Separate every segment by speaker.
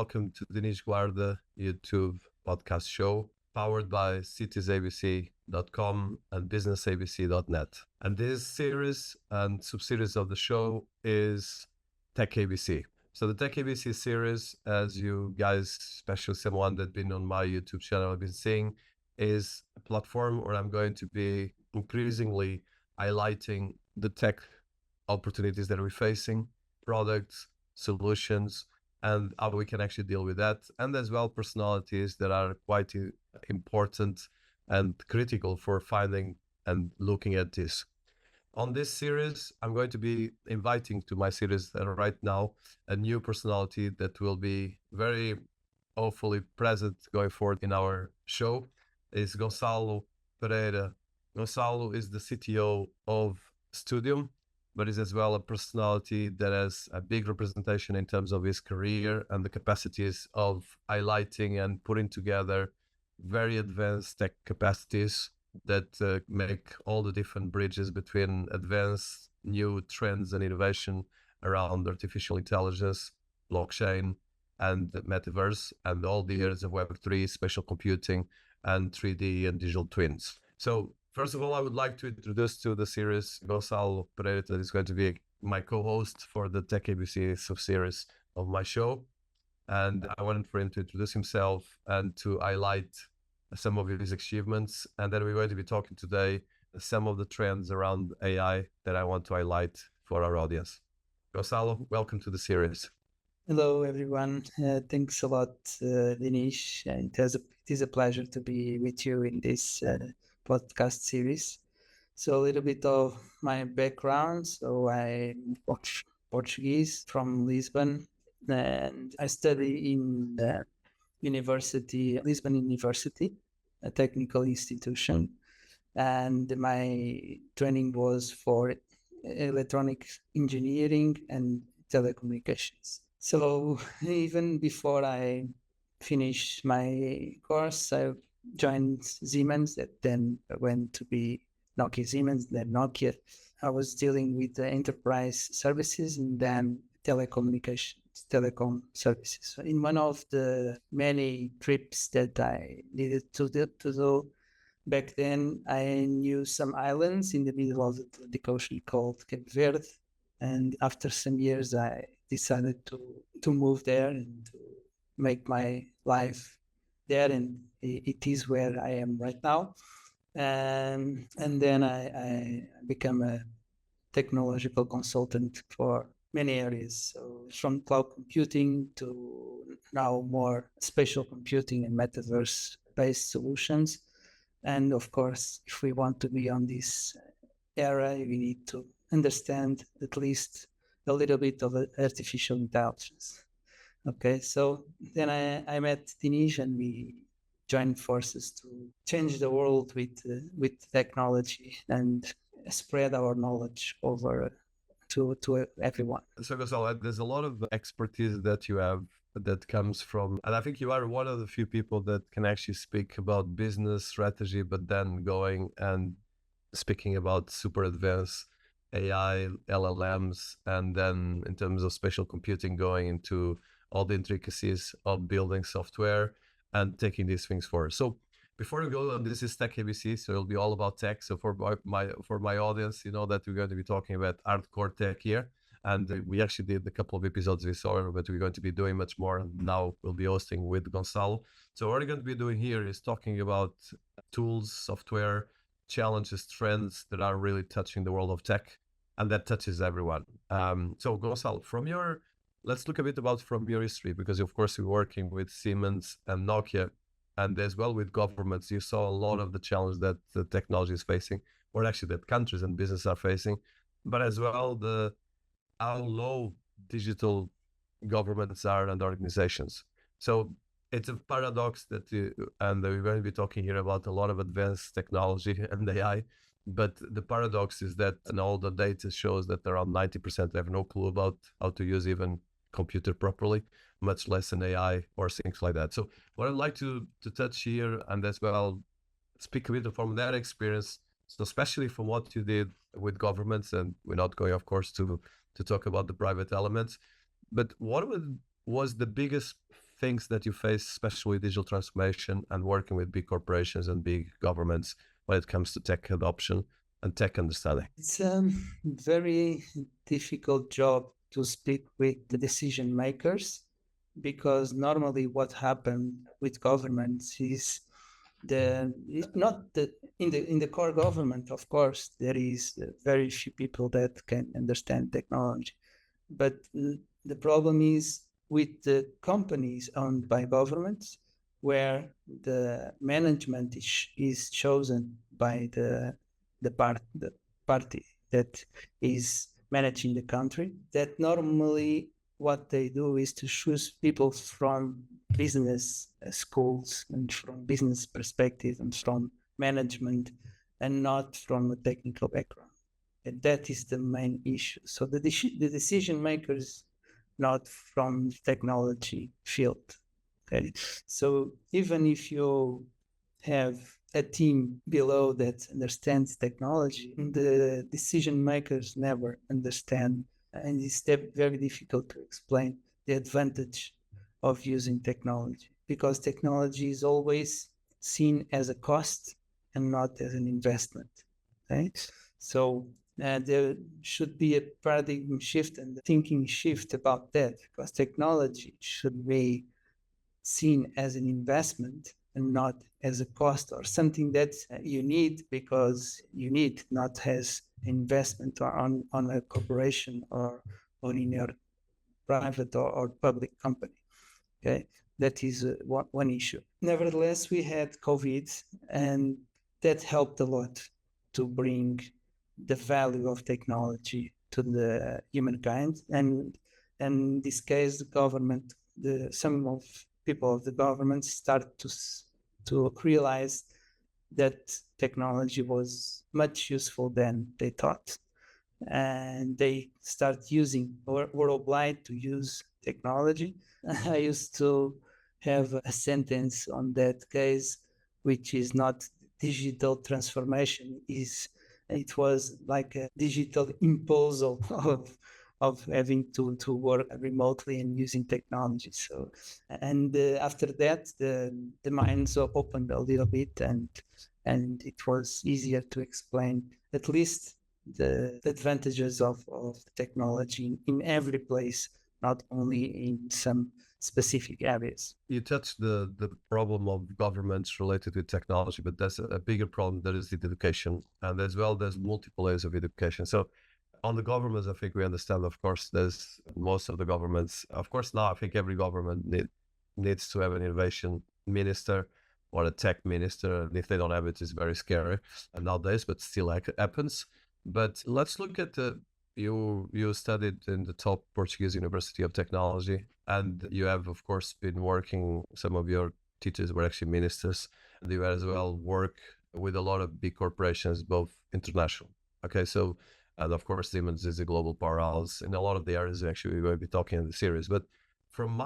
Speaker 1: welcome to Dinis Guarda YouTube podcast show, powered by citiesabc.com and businessabc.net. And this series and subseries of the show is Techabc. So the Techabc series, as you guys, especially someone that's been on my YouTube channel, have been seeing, is a platform where I'm going to be increasingly highlighting the tech opportunities that we're facing, products, solutions, and how we can actually deal with that, and as well personalities that are quite important and critical for finding and looking at this. On this series, I'm going to be inviting to my series right now a new personality that will be very hopefully present going forward in our show. Is Gonçalo Pereira. Gonçalo is the CTO of ztudium, but is as well a personality that has a big representation in terms of his career and the capacities of highlighting and putting together very advanced tech capacities that make all the different bridges between advanced new trends and innovation around artificial intelligence, blockchain, and the metaverse, and all the areas of Web3, spatial computing, and 3D and digital twins. So first of all, I would like to introduce to the series Gonçalo Pereira, that is going to be my co-host for the Techabc sub-series of my show. And I wanted for him to introduce himself and to highlight some of his achievements. And then we're going to be talking today some of the trends around AI that I want to highlight for our audience. Gonçalo, welcome to the series.
Speaker 2: Hello, everyone. Thanks a lot, Dinis. It is a pleasure to be with you in this podcast series. So a little bit of my background. So I'm Portuguese from Lisbon, and I study in the Lisbon University, a technical institution. And my training was for electronic engineering and telecommunications. So even before I finished my course, I joined Siemens, that then went to be Nokia Siemens, then Nokia. I was dealing with the enterprise services and then telecom services. So in one of the many trips that I needed to do back then, I knew some islands in the middle of the Atlantic Ocean called Cape Verde. And after some years, I decided to move there and to make my life there. And it is where I am right now. And then I became a technological consultant for many areas. So from cloud computing to now more spatial computing and metaverse-based solutions. And of course, if we want to be on this era, we need to understand at least a little bit of artificial intelligence. Okay, so then I met Dinis and we joined forces to change the world with technology and spread our knowledge over to everyone.
Speaker 1: So Gonçalo, there's a lot of expertise that you have that comes from, and I think you are one of the few people that can actually speak about business strategy, but then going and speaking about super advanced AI, LLMs, and then in terms of spatial computing, going into all the intricacies of building software and taking these things forward. So before we go, this is Techabc, so it'll be all about tech. So for my audience, you know that we're going to be talking about hardcore tech here. And we actually did a couple of episodes this summer, but we're going to be doing much more. Now we'll be hosting with Gonçalo. So what we're going to be doing here is talking about tools, software, challenges, trends that are really touching the world of tech, and that touches everyone. So Gonçalo, let's look a bit about from your history, because of course you're working with Siemens and Nokia, and as well with governments. You saw a lot of the challenge that the technology is facing, or actually that countries and business are facing, but as well how low digital governments are and organizations. So it's a paradox and we're going to be talking here about a lot of advanced technology and AI, but the paradox is that all the data shows that around 90% have no clue about how to use even computer properly, much less an AI or things like that. So what I'd like to touch here, and as well speak a bit from that experience, so especially from what you did with governments, and we're not going, of course, to talk about the private elements, but what was the biggest things that you face, especially with digital transformation and working with big corporations and big governments when it comes to tech adoption and tech understanding?
Speaker 2: It's a very difficult job to speak with the decision makers, because normally what happens with governments is not the in the core government. Of course, there is very few people that can understand technology, but the problem is with the companies owned by governments, where the management is chosen by the party that is managing the country. That normally what they do is to choose people from business schools and from business perspective and from management, and not from a technical background. And that is the main issue. So the decision makers not from technology field. Okay, so even if you have a team below that understands technology, the decision makers never understand, and it's very difficult to explain the advantage of using technology, because technology is always seen as a cost and not as an investment. Okay, so there should be a paradigm shift and a thinking shift about that, because technology should be seen as an investment and not as a cost or something that you need because you need, not as investment on a corporation or in your private or public company. Okay, that is one issue. Nevertheless, we had COVID, and that helped a lot to bring the value of technology to the humankind. And in this case, the government, some of people of the government start to realize that technology was much useful than they thought, and they start using or were obliged to use technology. I used to have a sentence on that case, which is not digital transformation, it was like a digital imposal of having to work remotely and using technology. So, and after that, the minds opened a little bit, and it was easier to explain at least the advantages of technology in every place, not only in some specific areas.
Speaker 1: You touched the problem of governments related with technology, but there's a bigger problem that is the education, and as well there's multiple layers of education. So on the governments, I think we understand, of course, there's most of the governments, of course, now I think every government needs to have an innovation minister or a tech minister, and if they don't have it, it's very scary nowadays, but still happens. But let's look at you studied in the top Portuguese University of Technology, and you have, of course, been working, some of your teachers were actually ministers, and you as well work with a lot of big corporations, both international. Okay, so, and of course, Siemens is a global powerhouse in a lot of the areas actually we're going to be talking in the series. But from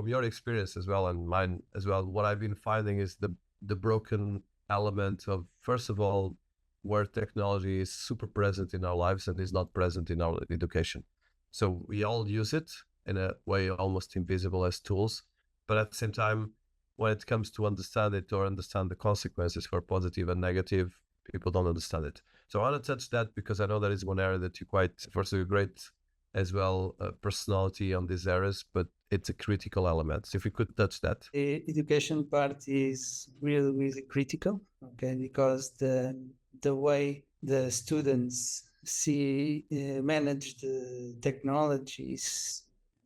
Speaker 1: your experience as well, and mine as well, what I've been finding is the broken element of, first of all, where technology is super present in our lives and is not present in our education. So we all use it in a way almost invisible as tools, but at the same time, when it comes to understand it or understand the consequences for positive and negative, people don't understand it. So I want to touch that because I know that is one area that you quite, first of all, great as well, personality on these areas, but it's a critical element. So if we could touch that.
Speaker 2: The education part is really, really critical, okay, because the way the students manage the technology is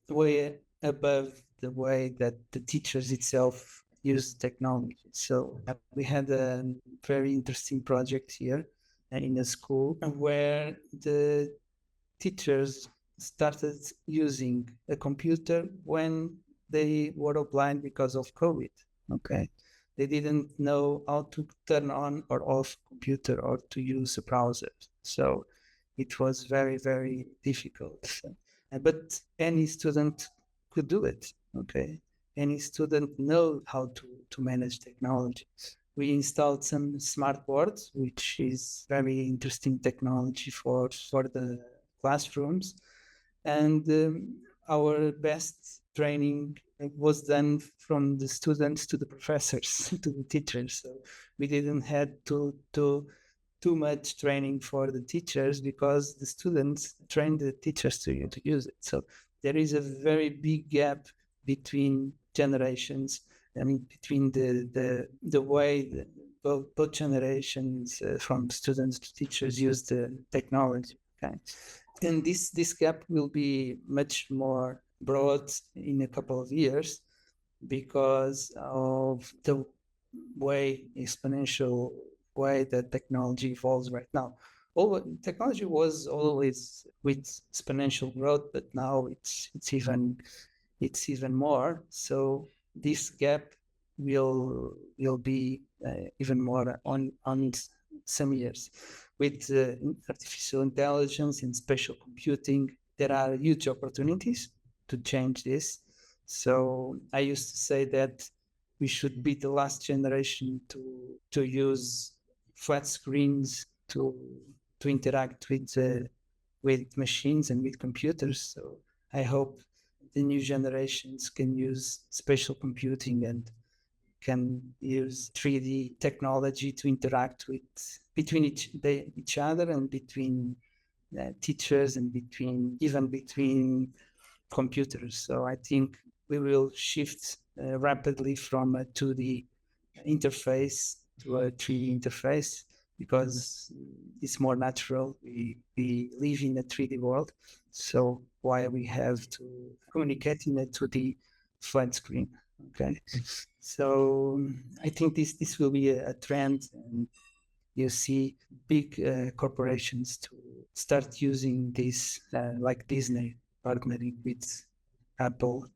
Speaker 2: way above the way that the teachers itself use technology. So we had a very interesting project here in a school where the teachers started using a computer when they were blind because of COVID. Okay, they didn't know how to turn on or off computer or to use a browser. So it was very, very difficult. But any student could do it. Okay, any student know how to manage technology. We installed some smart boards, which is very interesting technology for the classrooms. And our best training it was done from the students to the professors to the teachers. So we didn't had to too much training for the teachers because the students trained the teachers to use it. So there is a very big gap between generations and between the way that both generations from students to teachers use the technology. Okay, and this gap will be much more broad in a couple of years because of the exponential way that technology evolves right now. Technology was always with exponential growth, but now it's even more. So this gap will be even more on some years. With artificial intelligence and spatial computing, there are huge opportunities to change this. So I used to say that we should be the last generation to use flat screens to interact with machines and with computers. So I hope the new generations can use spatial computing and can use 3D technology to interact with between each other and between teachers and between computers. So I think we will shift rapidly from a 2D interface to a 3D interface because it's more natural. We live in a 3D world, so why we have to communicate in a 2D flat screen? Okay, so I think this will be a trend, and you see big corporations to start using this, like Disney partnering with Apple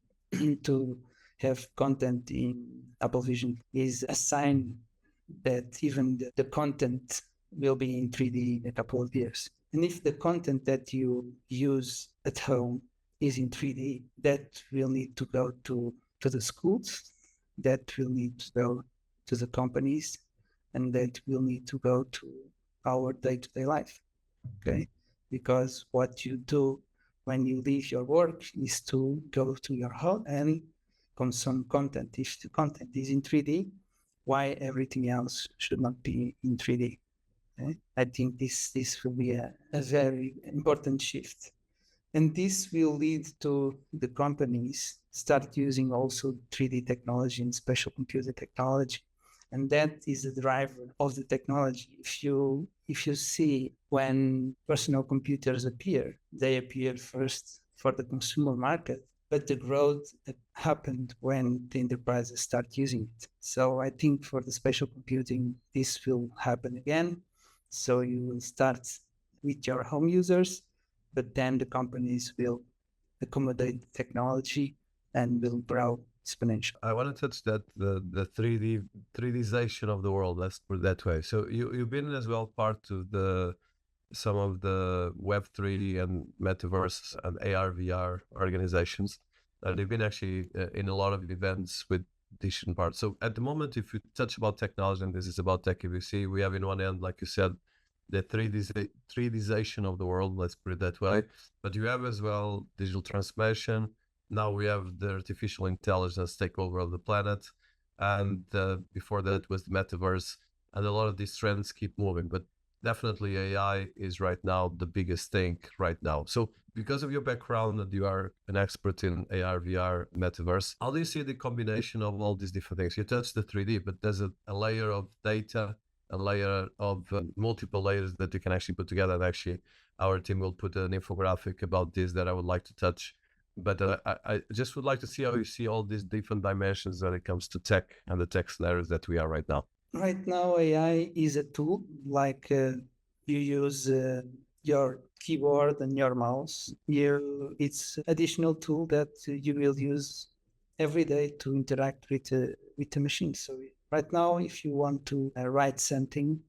Speaker 2: to have content in Apple Vision is a sign that even the content will be in 3D in a couple of years. And if the content that you use at home is in 3D, that will need to go to the schools, that will need to go to the companies, and that will need to go to our day-to-day life. Okay, because what you do when you leave your work is to go to your home and consume content. If the content is in 3D, why everything else should not be in 3D? Okay? I think this will be a very important shift. And this will lead to the companies start using also 3D technology and spatial computer technology. And that is the driver of the technology. If you see when personal computers appear, they appear first for the consumer market, but the growth happened when the enterprises start using it. So I think for the spatial computing, this will happen again. So you will start with your home users, but then the companies will accommodate the technology and will grow exponentially.
Speaker 1: I want to touch that the 3Dization of the world. Let's put it that way. So you've been as well part of some of the Web3 and metaverse and AR VR organizations. They've been actually in a lot of events with different parts. So at the moment, if you touch about technology, and this is about Techabc, we have in one end, like you said, the 3Dization of the world, let's put it that way. But you have as well digital transformation. Now we have the artificial intelligence takeover of the planet. And before that was the metaverse. And a lot of these trends keep moving. But definitely AI is right now the biggest thing right now. So because of your background that you are an expert in AR, VR, metaverse, how do you see the combination of all these different things? You touched the 3D, but there's a layer of data, a layer of multiple layers that you can actually put together. And actually, our team will put an infographic about this that I would like to touch. But I just would like to see how you see all these different dimensions when it comes to tech and the tech scenarios that we are right now.
Speaker 2: Right now, AI is a tool like you use your keyboard and your mouse. It's additional tool that you will use every day to interact with the machine. So right now, if you want to write something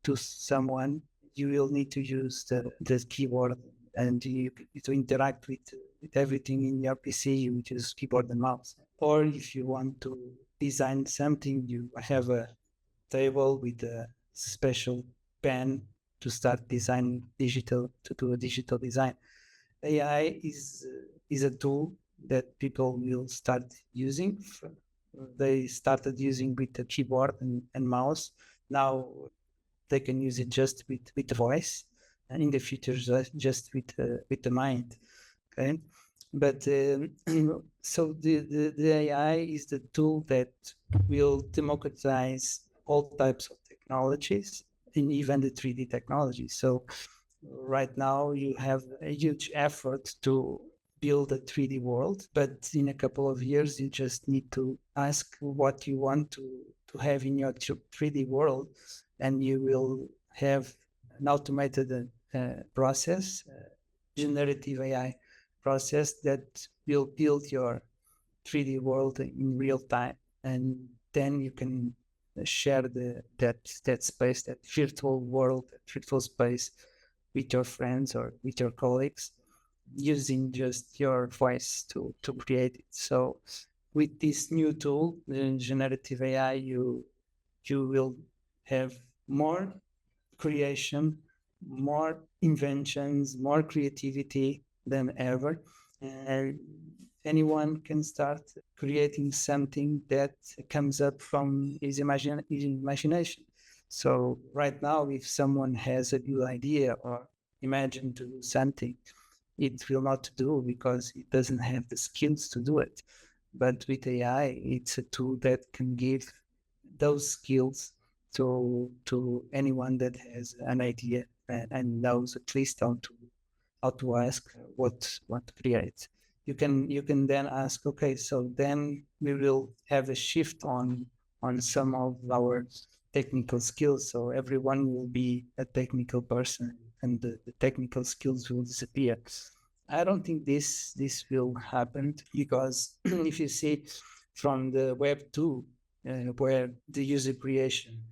Speaker 2: to someone, you will need to use the keyboard, and to interact with everything in your PC, you use keyboard and mouse. Or if you want to design something, you have a table with a special pen to start designing to do a digital design. AI is a tool that people will start using. They started using with the keyboard and mouse. Now they can use it just with the voice, and in the future just with the mind. Okay, but so the AI is the tool that will democratize all types of technologies, and even the 3D technology. So right now you have a huge effort to build a 3D world, but in a couple of years you just need to ask what you want to have in your 3D world, and you will have an automated process, generative AI process that will build your 3D world in real time, and then you can share that space, that virtual world, that virtual space with your friends or with your colleagues, using just your voice to create it. So with this new tool, the generative AI, you will have more creation, more inventions, more creativity than ever. And anyone can start creating something that comes up from his imagination. So right now, if someone has a good idea or imagine to do something, it will not do because it doesn't have the skills to do it. But with AI, it's a tool that can give those skills to anyone that has an idea and knows at least how to ask what to create. You can then ask, okay, so then we will have a shift on some of our technical skills. So everyone will be a technical person, and the technical skills will disappear. I don't think this will happen because if you see from the Web 2, where the user creation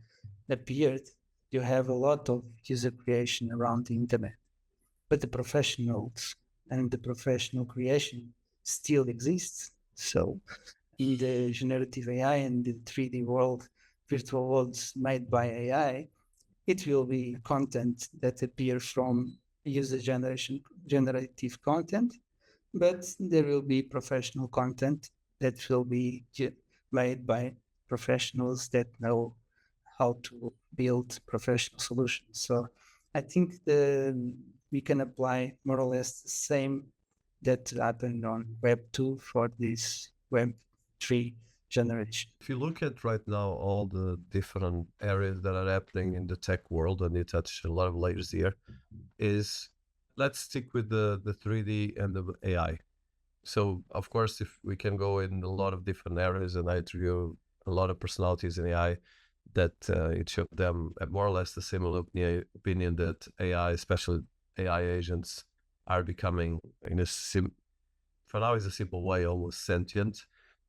Speaker 2: appeared, you have a lot of user creation around the internet, but the professionals and the professional creation still exists. So in the generative AI and the 3D world, virtual worlds made by AI, it will be content that appears from user generative content, but there will be professional content that will be made by professionals that know how to build professional solutions. So I think we can apply more or less the same that happened on Web 2 for this Web 3 generation.
Speaker 1: If you look at right now all the different areas that are happening in the tech world, and you touch a lot of layers here, is let's stick with the 3D and the AI. So of course, if we can go in a lot of different areas, and I interview a lot of personalities in AI, that each of them have more or less the similar opinion that AI, especially AI agents, are becoming in a for now is a simple way, almost sentient,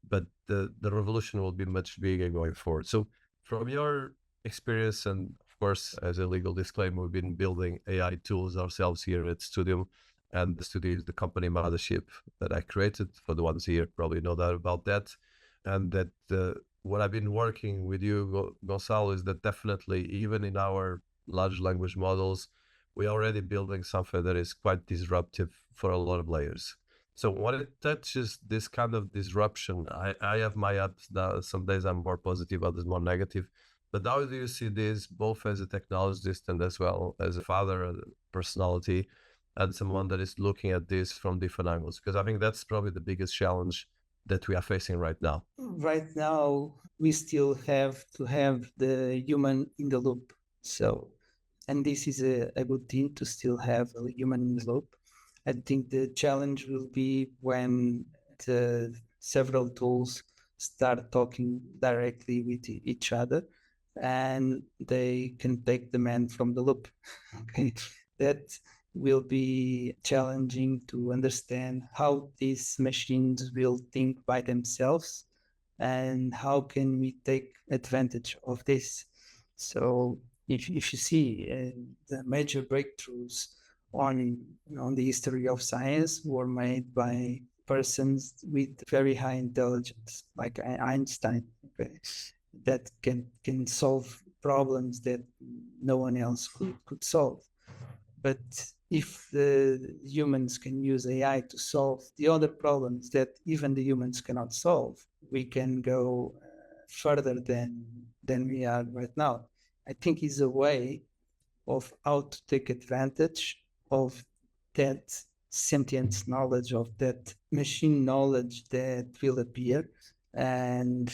Speaker 1: but the revolution will be much bigger going forward. So from your experience, and of course, as a legal disclaimer, we've been building AI tools ourselves here at Studium, and the studio is the company mothership that I created. For the ones here, probably know that about that. And that what I've been working with you, Gonçalo, is that definitely even in our large language models, we're already building something that is quite disruptive for a lot of layers. So when it touches this kind of disruption, I have my ups. Some days I'm more positive, others more negative. But how do you see this, both as a technologist and as well as a father, a personality, and someone that is looking at this from different angles? Because I think that's probably the biggest challenge that we are facing right now.
Speaker 2: Right now, we still have to have the human in the loop. So, and this is a good thing to still have a human in the loop. I think the challenge will be when the several tools start talking directly with each other, and they can take the man from the loop. Okay, that will be challenging to understand how these machines will think by themselves, and how can we take advantage of this. So if you see the major breakthroughs on the history of science were made by persons with very high intelligence, like Einstein, okay, that can solve problems that no one else could solve. But if the humans can use AI to solve the other problems that even the humans cannot solve, we can go further than we are right now. I think is a way of how to take advantage of that sentient knowledge, of that machine knowledge that will appear. And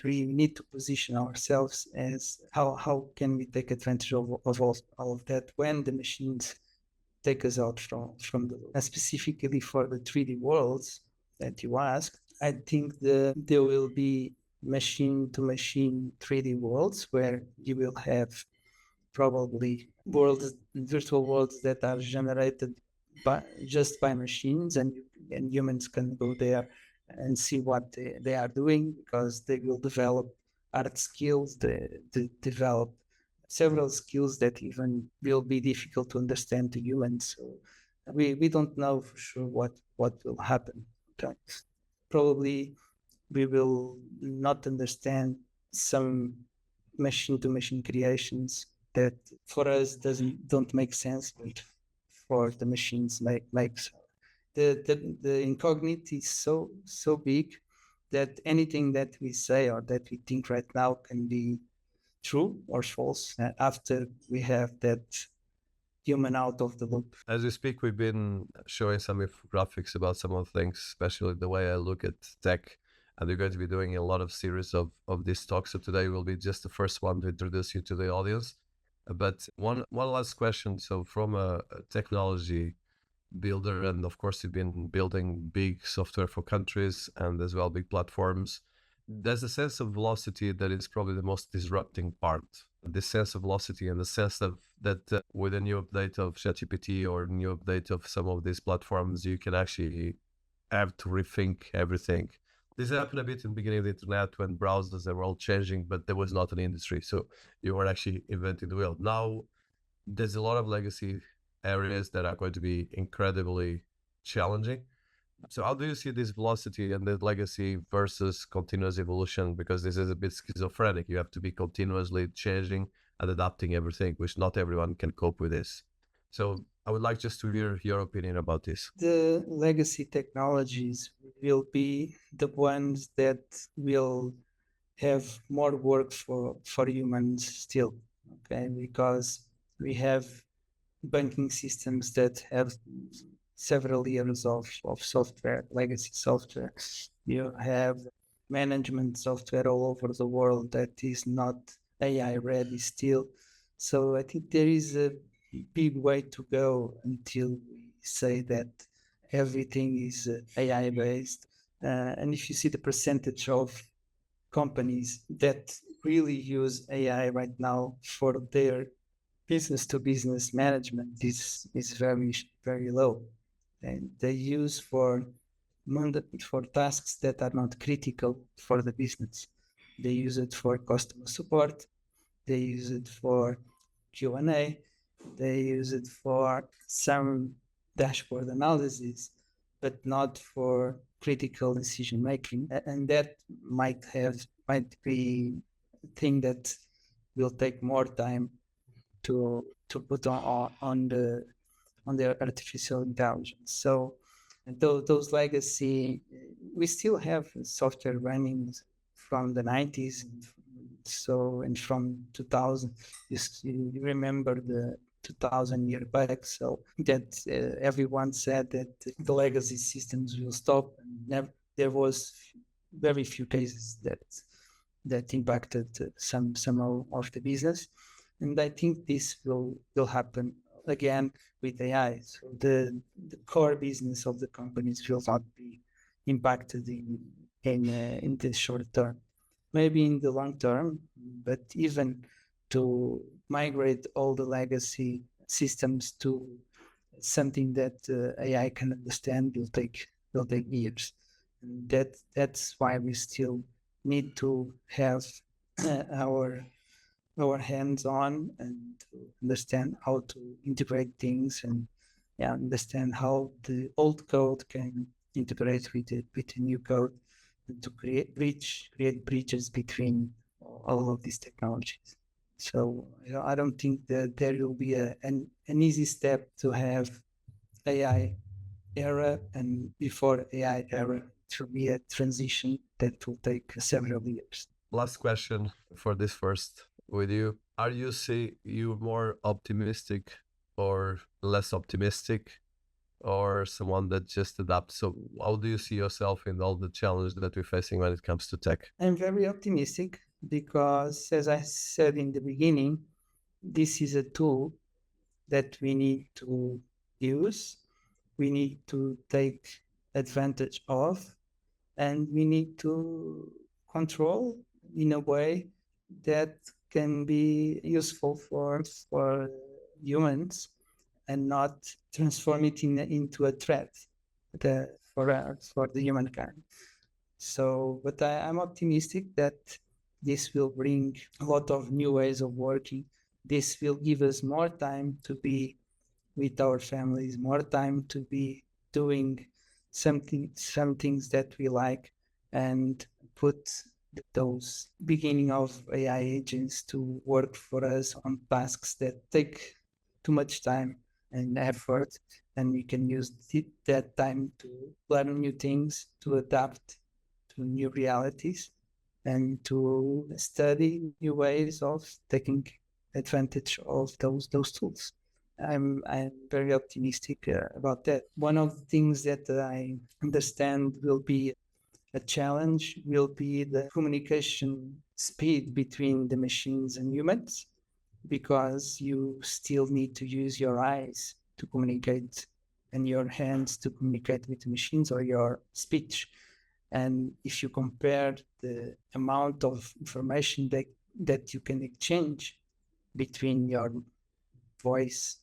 Speaker 2: we need to position ourselves as how can we take advantage of all of that when the machines take us out from the loop. And specifically for the 3D worlds that you asked, I think there will be machine to machine 3D worlds where you will have probably virtual worlds that are generated by machines, and humans can go there and see what they are doing, because they will develop art skills, they develop several skills that even will be difficult to understand to humans. So we don't know for sure what will happen. Okay. Probably we will not understand some machine to machine creations that for us don't make sense, but for the machines makes. The incognito is so big that anything that we say or that we think right now can be true or false after we have that human out of the loop.
Speaker 1: As we speak, we've been showing some infographics about some of the things, especially the way I look at tech. And we're going to be doing a lot of series of these talks. So today will be just the first one to introduce you to the audience. But one last question. So from a technology builder, and of course you've been building big software for countries and as well big platforms, there's a sense of velocity that is probably the most disrupting part. This sense of velocity and the sense of that with a new update of ChatGPT or new update of some of these platforms, you can actually have to rethink everything. This happened a bit in the beginning of the internet when browsers were all changing, but there was not an industry. So you were actually inventing the wheel. Now there's a lot of legacy areas that are going to be incredibly challenging. So how do you see this velocity and the legacy versus continuous evolution? Because this is a bit schizophrenic. You have to be continuously changing and adapting everything, which not everyone can cope with this. So I would like just to hear your opinion about this.
Speaker 2: The legacy technologies will be the ones that will have more work for humans still, okay? Because we have banking systems that have several years of software, legacy software. You have management software all over the world that is not AI ready still. So I think there is a big way to go until we say that everything is AI based. And if you see the percentage of companies that really use AI right now for their business to business management is very low, and they use for tasks that are not critical for the business. They use it for customer support, they use it for Q&A, they use it for some dashboard analysis, but not for critical decision making. And that might be a thing that will take more time to put on the artificial intelligence. So those legacy, we still have software running from the 90s. And from 2000, you remember the 2000 year back. So that everyone said that the legacy systems will stop, and there was very few cases that impacted some of the business. And I think this will happen again with AI. So the core business of the companies will not be impacted in the short term. Maybe in the long term, but even to migrate all the legacy systems to something that AI can understand will take years. And that's why we still need to have our hands on and to understand how to integrate things, and understand how the old code can integrate with the new code, and to create bridges between all of these technologies. So I don't think that there will be an easy step to have AI era, and before AI era, it will be a transition that will take several years.
Speaker 1: Last question for this first with you. Are you more optimistic or less optimistic, or someone that just adapts? So how do you see yourself in all the challenges that we're facing when it comes to tech?
Speaker 2: I'm very optimistic because, as I said in the beginning, this is a tool that we need to use, we need to take advantage of, and we need to control in a way that can be useful for humans and not transform it into a threat for the humankind. So, but I'm optimistic that this will bring a lot of new ways of working. This will give us more time to be with our families, more time to be doing some things that we like, and put those beginning of AI agents to work for us on tasks that take too much time and effort, and we can use that time to learn new things, to adapt to new realities, and to study new ways of taking advantage of those tools. I'm very optimistic about that. One of the things that I understand will be a challenge will be the communication speed between the machines and humans, because you still need to use your eyes to communicate and your hands to communicate with the machines, or your speech. And if you compare the amount of information that you can exchange between your voice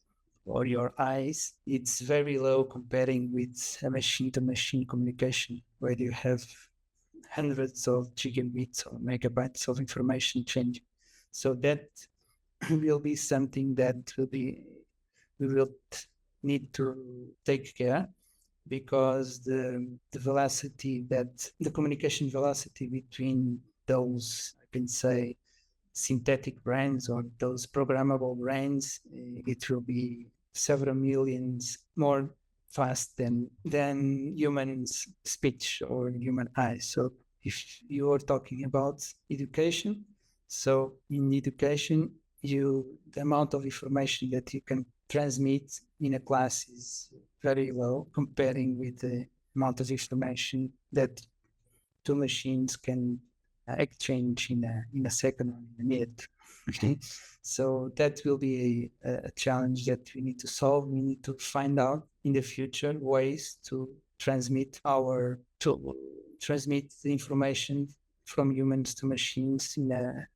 Speaker 2: or your eyes, it's very low comparing with a machine-to-machine communication, where you have hundreds of gigabits or megabytes of information changing. So that will be something that we will need to take care, because the velocity, that the communication velocity between those, I can say, synthetic brains or those programmable brains, it will be several millions more fast than humans' speech or human eyes. So if you are talking about education, so in education, the amount of information that you can transmit in a class is very low, comparing with the amount of information that two machines can exchange in a second or in a minute. So that will be a challenge that we need to solve. We need to find out in the future ways to transmit the information from humans to machines in a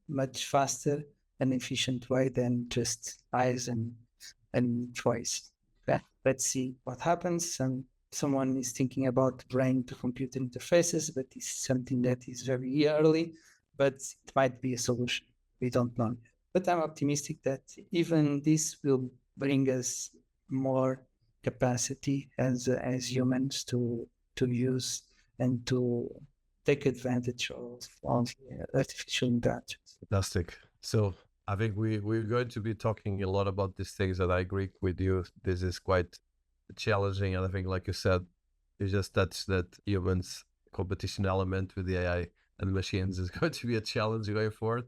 Speaker 2: much faster and efficient way than just eyes and voice. Let's see what happens. Someone is thinking about brain to computer interfaces, but it's something that is very early, but it might be a solution. We don't know. But I'm optimistic that even this will bring us more capacity as humans to use and to take advantage of artificial intelligence.
Speaker 1: Fantastic. So I think we're going to be talking a lot about these things, and I agree with you. This is quite challenging, and I think, like you said, you just touched that humans competition element with the AI and machines is going to be a challenge going forward.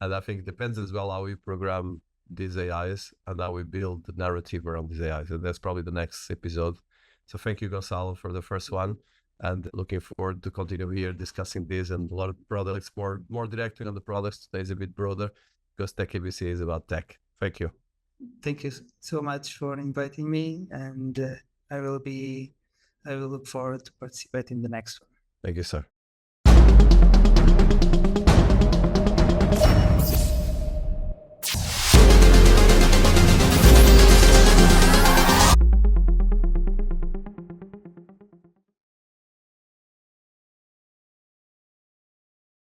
Speaker 1: And I think it depends as well how we program these AIs and how we build the narrative around these AIs. And that's probably the next episode. So thank you, Gonçalo, for the first one, and looking forward to continue here discussing this and a lot of products, more directly on the products. Today is a bit broader because Techabc is about tech. Thank you.
Speaker 2: Thank you so much for inviting me, and I will look forward to participate in the next one.
Speaker 1: Thank you, sir.